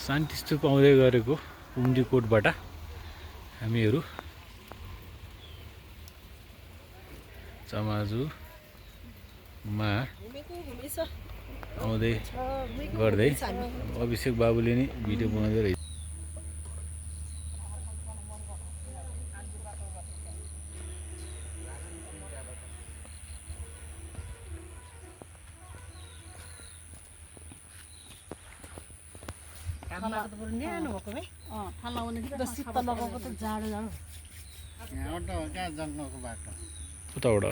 शान्ति स्तूप आउँदै गरेको पुम्डीकोटबाट हामीहरू चमाजुमा आउँदै गर्दै अभिषेक बाबुले नि भिडियो बनाउँदै रहेछ। उताबाट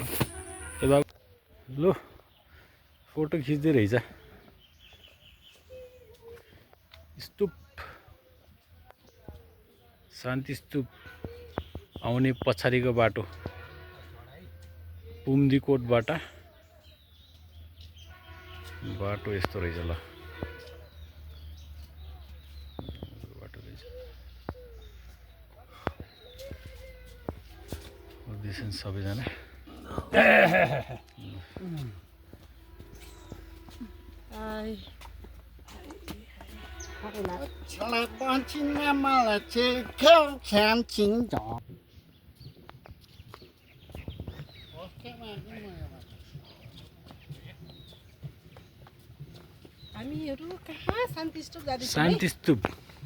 ल फोटो खिच्दै रहेछ। स्तूप शान्ति स्तूप आउने पछाडिको बाटो पुम्डीकोटबाट बाटो यस्तो रहेछ। ल बाटो रहेछ देशन सबैजना शान्ति स्तूप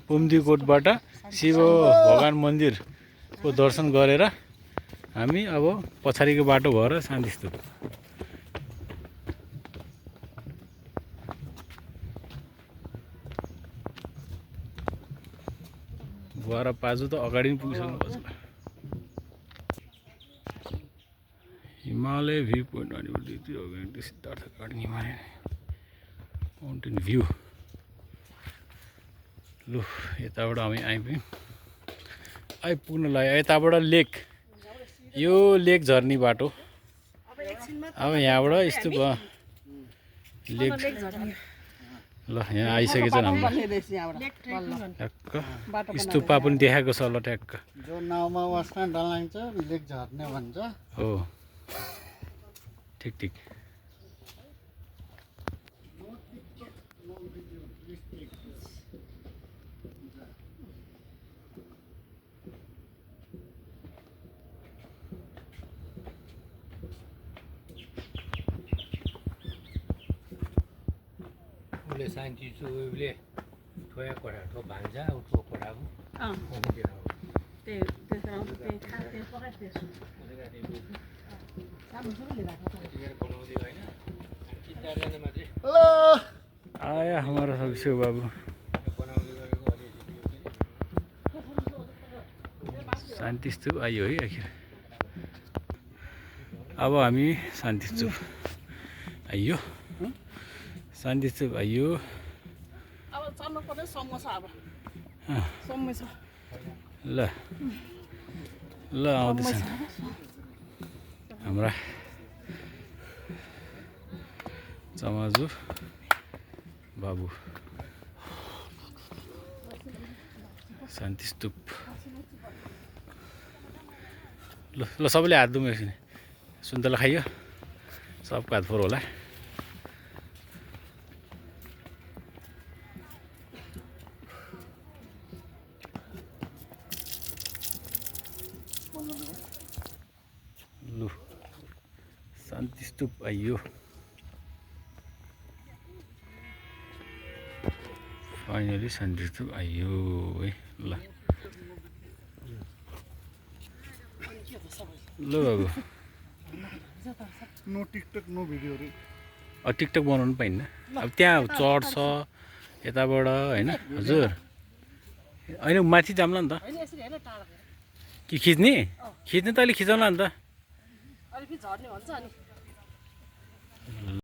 पुम्डीकोटबाट शिव भगवान मन्दिरको दर्शन गरेर हामी अब पछाडिको बाटो भएर शान्ति स्तूप। गएर पाजु त अगाडि पनि पुगिसक्नु पर्छ। Himalaya view point Siddhartha garden Himalaya mountain view. लु यताबाट हामी आइपुग्न लाग्यो। यताबाट लेक, यो लेक झर्ने बाटो। अब यहाँबाट स्तूप लेक ल यहाँ आइसकेछ हाम्रो ट्याक्क स्तूपा पनि देखाएको छ। ल ट्याक्क जो नाउमा वासमा डलाइन्छ लेक झर्ने भन्छ हो। ठिक ठिक। उसले साइन्टिस्ट उसले ठोया कोठा ठो भान्जा उठो कोठाको आया हमारा अभिषेक बाबू। शान्ति स्तूप आइयो है आखिर। अब हामी शान्ति स्तूप आइयो। शान्ति स्तूप आइयो। अब चढ्नु पर्ने समोसा अब समोसा ल ल आउँदैछ हाम्रा चमाजु बाबु। शान्ति स्तूप ल ल सबैले हात दुम एकछिन। सुन्तला खाइयो सबको हात फोहोर होला। लु शान्ति स्तूप आइयो। फाइनली शान्ति स्तूप आइयो है। ल ल बाबु नो टिकटक नो भिडियो रे। टिकटक बनाउनु पाइन्न। अब त्यहाँ चढ्छ यताबाट होइन हजुर। होइन माथि जाम्ला नि त कि खिच्ने खिच्ने तैँले खिचाउला नि त।